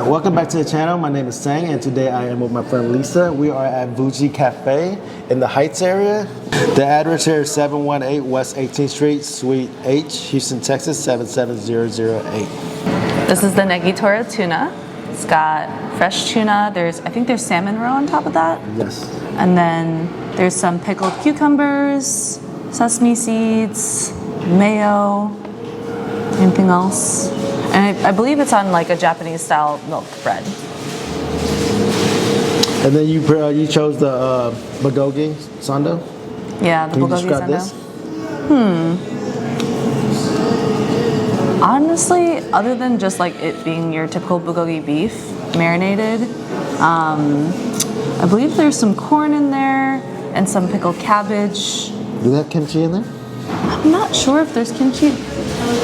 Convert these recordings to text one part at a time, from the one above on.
Welcome back to the channel. My name is Sang and today I am with my friend Lisa. We are at Vuji Cafe in the Heights area. The address here is 718 West 18th Street, Suite H, Houston, Texas 77008. This is the Negitoro Tuna. It's got fresh tuna. I think there's salmon roe on top of that. Yes. And then there's some pickled cucumbers, sesame seeds, mayo, anything else. And I believe it's on like a Japanese style milk bread. And then you chose the Bulgogi Sando? Yeah, the Bulgogi Sando. This? Honestly, other than just like it being your typical Bulgogi beef, marinated, I believe there's some corn in there and some pickled cabbage. Do they have kimchi in there? I'm not sure if there's kimchi.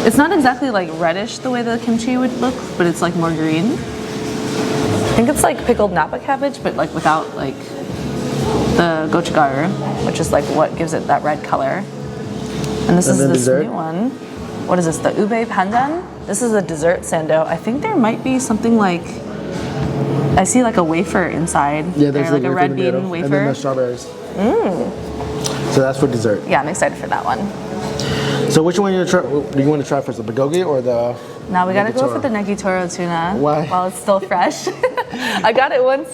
It's not exactly like reddish the way the kimchi would look, but it's like more green. I think it's like pickled napa cabbage, but like without like the gochugaru, which is like what gives it that red color. And this is this dessert? New one. What is this? The ube pandan? This is a dessert sando. I think there might be something like, I see like a wafer inside. Yeah, there's like a red bean wafer. And then the strawberries. So that's for dessert. Yeah, I'm excited for that one. So which one do you want to try first, the Bulgogi or the Now we gotta go for the Negitoro Tuna. Why? While it's still fresh. I got it once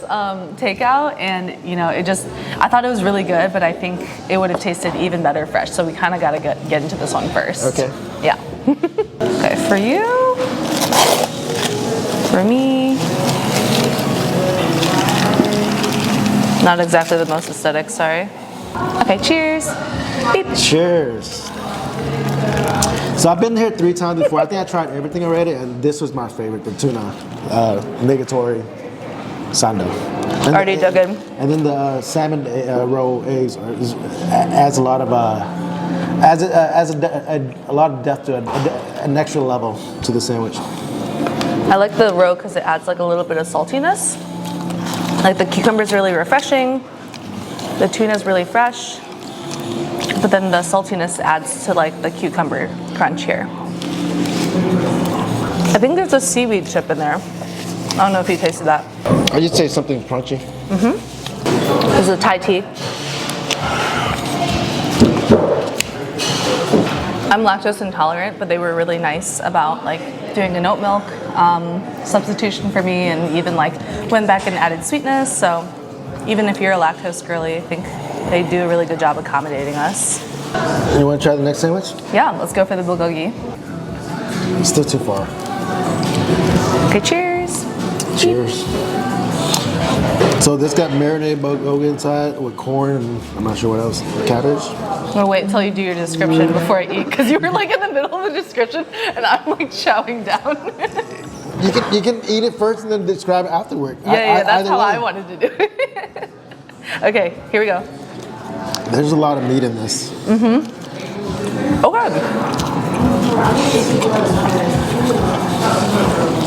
takeout and you know, I thought it was really good, but I think it would have tasted even better fresh. So we kind of gotta get into this one first. Okay. Yeah. Okay, for you. For me. Not exactly the most aesthetic, sorry. Okay, cheers. Beep. Cheers. So I've been here 3 times before. I think I tried everything already, and this was my favorite, the tuna, Negitoro Sando. Already dug in. And then the salmon roe eggs adds a lot of a lot of depth to an extra level to the sandwich. I like the roe because it adds like a little bit of saltiness. Like the cucumber's really refreshing. The tuna's really fresh. But then the saltiness adds to like the cucumber crunch here. I think there's a seaweed chip in there. I don't know if you tasted that. I just taste something crunchy. This is Thai tea. I'm lactose intolerant, but they were really nice about like doing an oat milk substitution for me, and even like went back and added sweetness. So even if you're a lactose girly, I think they do a really good job accommodating us. You want to try the next sandwich? Yeah, let's go for the Bulgogi. It's still too far. Okay, cheers. Cheers. So this got marinated Bulgogi inside with corn and I'm not sure what else, cabbage. I'm gonna wait until you do your description before I eat, because you were like in the middle of the description and I'm like chowing down. You can eat it first and then describe it afterward. Yeah, that's how I wanted to do it. Okay, here we go. There's a lot of meat in this. Oh god.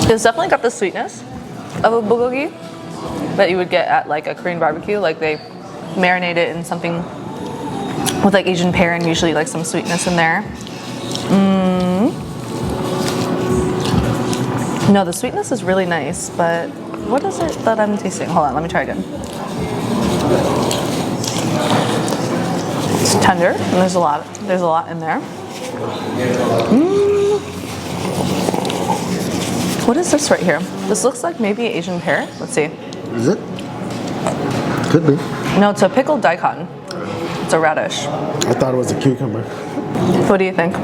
It's definitely got the sweetness of a bulgogi that you would get at like a Korean barbecue. Like they marinate it in something with like Asian pear and usually like some sweetness in there. No, the sweetness is really nice, but what is it that I'm tasting? Hold on, let me try again. It's tender, and there's a lot in there. What is this right here? This looks like maybe Asian pear. Let's see. Is it? Could be. No, it's a pickled daikon. It's a radish. I thought it was a cucumber. What do you think?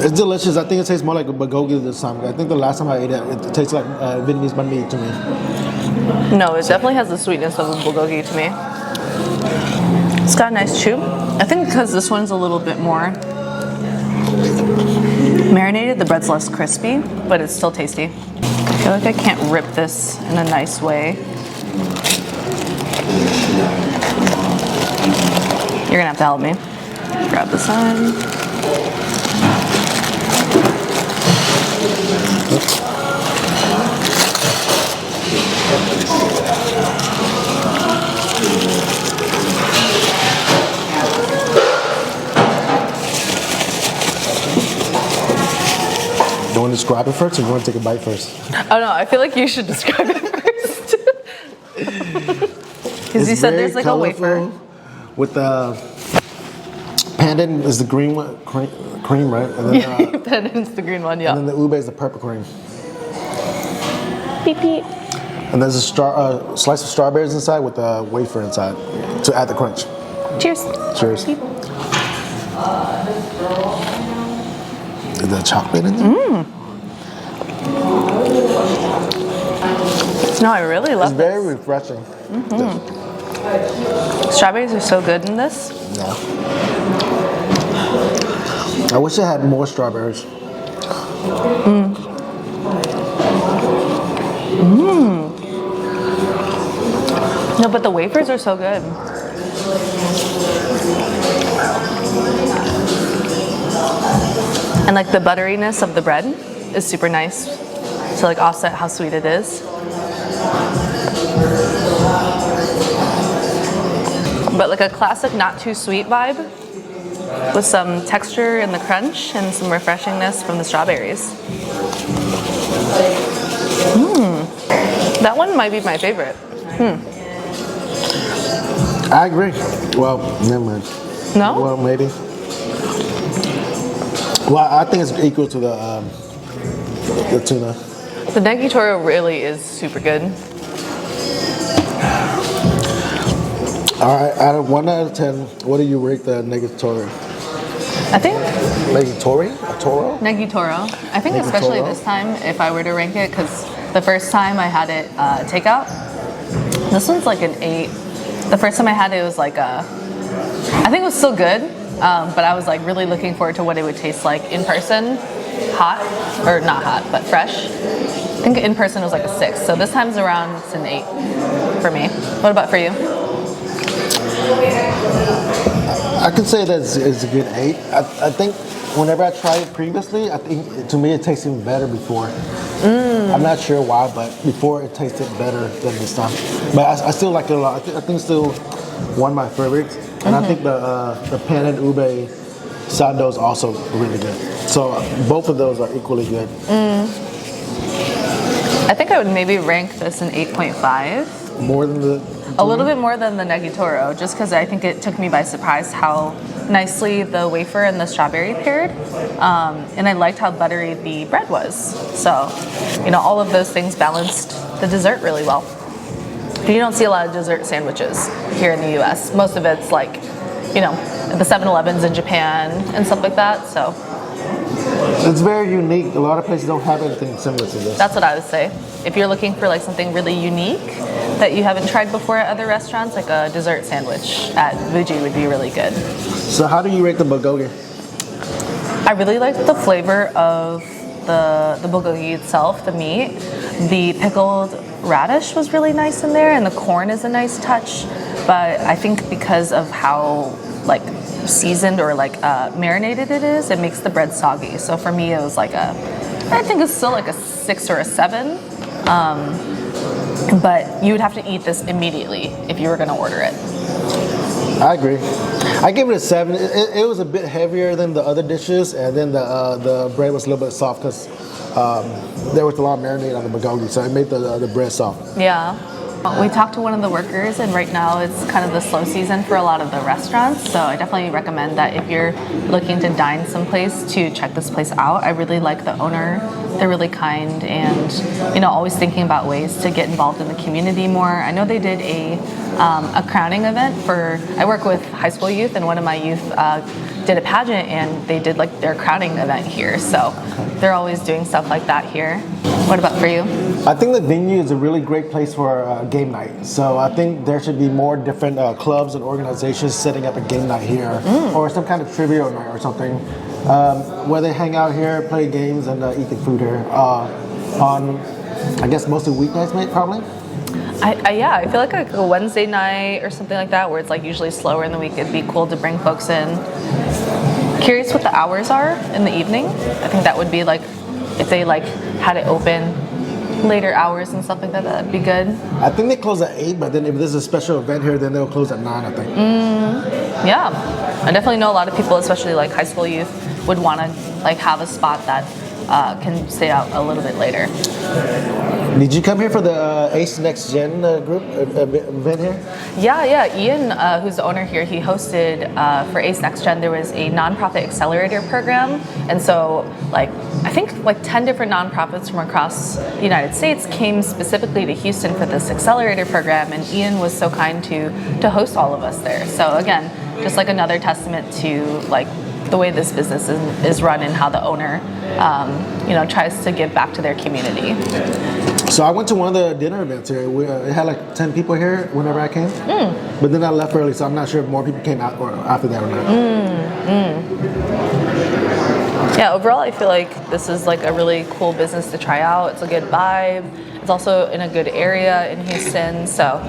It's delicious. I think it tastes more like a bulgogi this time. I think the last time I ate it, it tastes like Vietnamese banh mi to me. No, it definitely has the sweetness of a bulgogi to me. It's got a nice chew. I think because this one's a little bit more marinated, the bread's less crispy, but it's still tasty. I feel like I can't rip this in a nice way. You're gonna have to help me. Grab the side. You want to describe it first, or you want to take a bite first? Oh no, I feel like you should describe it first. Because you said there's like a wafer. With the pandan is the green one, cream, right? And then, Pandan's the green one, yeah. And then the ube is the purple cream. Beep beep. And there's a slice of strawberries inside with a wafer inside to add the crunch. Cheers. Cheers. Beep. Is there chocolate in there? No, I really love It's very refreshing. Strawberries are so good in this. Yeah. I wish I had more strawberries. No, but the wafers are so good. And like the butteriness of the bread is super nice to like offset how sweet it is. But like a classic not too sweet vibe with some texture in the crunch and some refreshingness from the strawberries. That one might be my favorite. I agree. Well, never mind. No? Well, maybe. Well, I think it's equal to the tuna. The Negitoro really is super good. All right, out of 1 out of 10, what do you rate the Negitoro? I think Negitoro? A toro? Negitoro. I think especially Negitoro? this time, if I were to rank it, because the first time I had it takeout, this one's like an 8. The first time I had it, it was like I think it was still good, but I was like really looking forward to what it would taste like in person, hot, or not hot, but fresh. I think in person it was like a 6. So this time's around, it's an 8 for me. What about for you? I can say that it's a good 8. I think whenever I tried it previously, I think to me it tasted better before. I'm not sure why, but before it tasted better than this time. But I still like it a lot. I think it's still one of my favorites. And I think the Pandan Ube Sando is also really good. So both of those are equally good. I think I would maybe rank this an 8.5. More than the... A little bit more than the Negitoro, just because I think it took me by surprise how nicely the wafer and the strawberry paired. And I liked how buttery the bread was. So, you know, all of those things balanced the dessert really well. You don't see a lot of dessert sandwiches here in the US. Most of it's like, you know, the 7-Elevens in Japan and stuff like that. So It's very unique. A lot of places don't have anything similar to this. that's what I would say. If you're looking for like something really unique that you haven't tried before at other restaurants, like a dessert sandwich at Vuji would be really good. So how do you rate the bulgogi? I really liked the flavor of the bulgogi itself, the meat. The pickled radish was really nice in there, and the corn is a nice touch. But I think because of how like seasoned or like marinated it is, it makes the bread soggy. So for me, it was like I think it's still like a 6 or a 7. But you would have to eat this immediately if you were going to order it. I agree. I give it a 7. It was a bit heavier than the other dishes, and then the bread was a little bit soft because there was a lot of marinade on the bulgogi, so it made the bread soft. Yeah. We talked to one of the workers, and right now it's kind of the slow season for a lot of the restaurants. So I definitely recommend that if you're looking to dine someplace, to check this place out. I really like the owner. They're really kind, and you know, always thinking about ways to get involved in the community more. I know they did a crowning event for. I work with high school youth, and one of my youth did a pageant, and they did like their crowning event here. So they're always doing stuff like that here. What about for you? I think the venue is a really great place for game night. So I think there should be more different clubs and organizations setting up a game night here, or some kind of trivia night or something, where they hang out here, play games, and eat the food here. On, I guess, mostly weeknights, mate, probably. Yeah, I feel like a Wednesday night or something like that, where it's like usually slower in the week. It'd be cool to bring folks in. Curious what the hours are in the evening. I think that would be like, if they like had it open later hours and stuff like that, that'd be good. I think they close at 8, but then if there's a special event here, then they'll close at 9, I think. Yeah, I definitely know a lot of people, especially like high school youth, would want to like have a spot that can stay out a little bit later. Did you come here for the Ace Next Gen group event here? Yeah. Ian, who's the owner here, he hosted for Ace Next Gen. There was a nonprofit accelerator program, and so I think 10 different nonprofits from across the United States came specifically to Houston for this accelerator program, and Ian was so kind to host all of us there. So again, just like another testament to the way this business is run and how the owner tries to give back to their community. So I went to one of the dinner events here. It had 10 people here whenever I came, but then I left early, so I'm not sure if more people came out or after that or not. Yeah, overall I feel like this is a really cool business to try out. It's a good vibe. It's also in a good area in Houston, so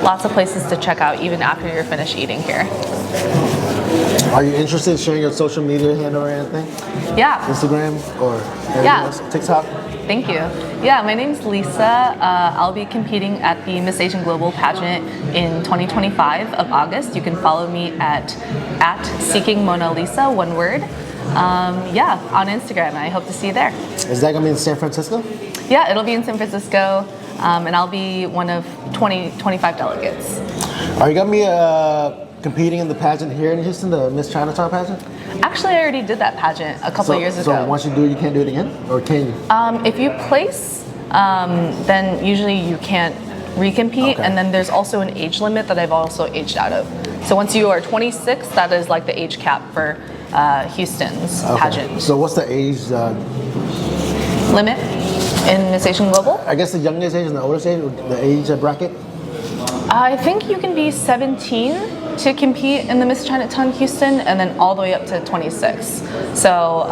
lots of places to check out even after you're finished eating here. Are you interested in sharing your social media handle or anything? Yeah. Instagram or anything else? TikTok? Thank you. Yeah, my name's Lisa. I'll be competing at the Miss Asian Global pageant in 2025 of August. You can follow me at Seeking Mona Lisa, one word. On Instagram. I hope to see you there. Is that going to be in San Francisco? Yeah, it'll be in San Francisco, and I'll be one of 25 delegates. Are you going to be competing in the pageant here in Houston, the Miss Chinatown pageant? Actually, I already did that pageant a couple of years ago. So once you do it, you can't do it again? Or can you? If you place, then usually you can't recompete, Okay. and then there's also an age limit that I've also aged out of. So once you are 26, that is the age cap for Houston's pageant. So what's the age limit in Miss Asian Global? I guess the youngest age and the oldest age, the age bracket? I think you can be 17 to compete in the Miss Chinatown Houston, and then all the way up to 26. So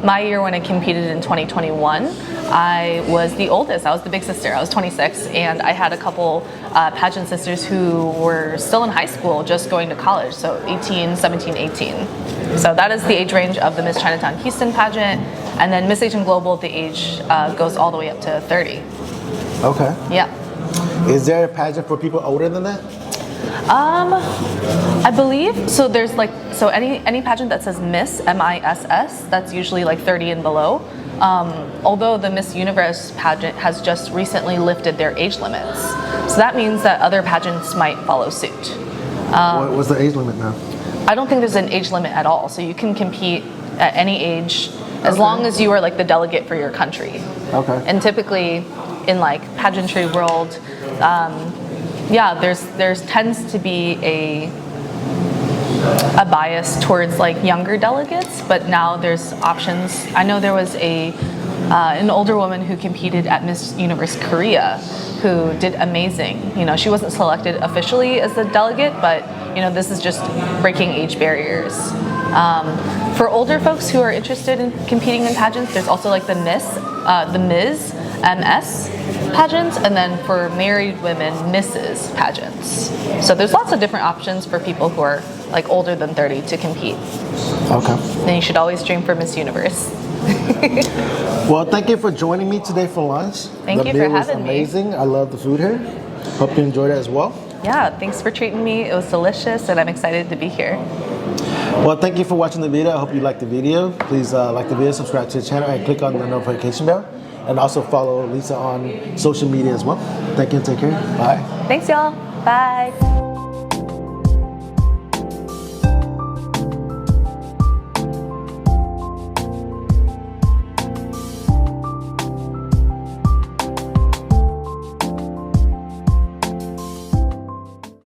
my year when I competed in 2021, I was the oldest. I was the big sister. I was 26, and I had a couple pageant sisters who were still in high school, just going to college, so 18, 17, 18. So that is the age range of the Miss Chinatown Houston pageant, and then Miss Asian Global, the age goes all the way up to 30. Okay. Yeah. Is there a pageant for people older than that? I believe so. There's any pageant that says Miss MISS, that's usually 30 and below. Although the Miss Universe pageant has just recently lifted their age limits, so that means that other pageants might follow suit. What's the age limit now? I don't think there's an age limit at all, so you can compete at any age as long as you are the delegate for your country. Okay. And typically in pageantry world, there's tends to be a bias towards younger delegates, but now there's options. I know there was an older woman who competed at Miss Universe Korea who did amazing. She wasn't selected officially as a delegate, but this is just breaking age barriers. For older folks who are interested in competing in pageants, there's also the Ms. MS pageants, and then for married women, Mrs. pageants. So there's lots of different options for people who are older than 30 to compete. Okay. Then you should always dream for Miss Universe. Well, thank you for joining me today for lunch. Thank you for having me. The meal was amazing. I love the food here. Hope you enjoyed it as well. Yeah, thanks for treating me. It was delicious, and I'm excited to be here. Well, thank you for watching the video. I hope you liked the video. Please like the video, subscribe to the channel, and click on the notification bell. And also follow Lisa on social media as well. Thank you and take care. Bye. Thanks, y'all. Bye.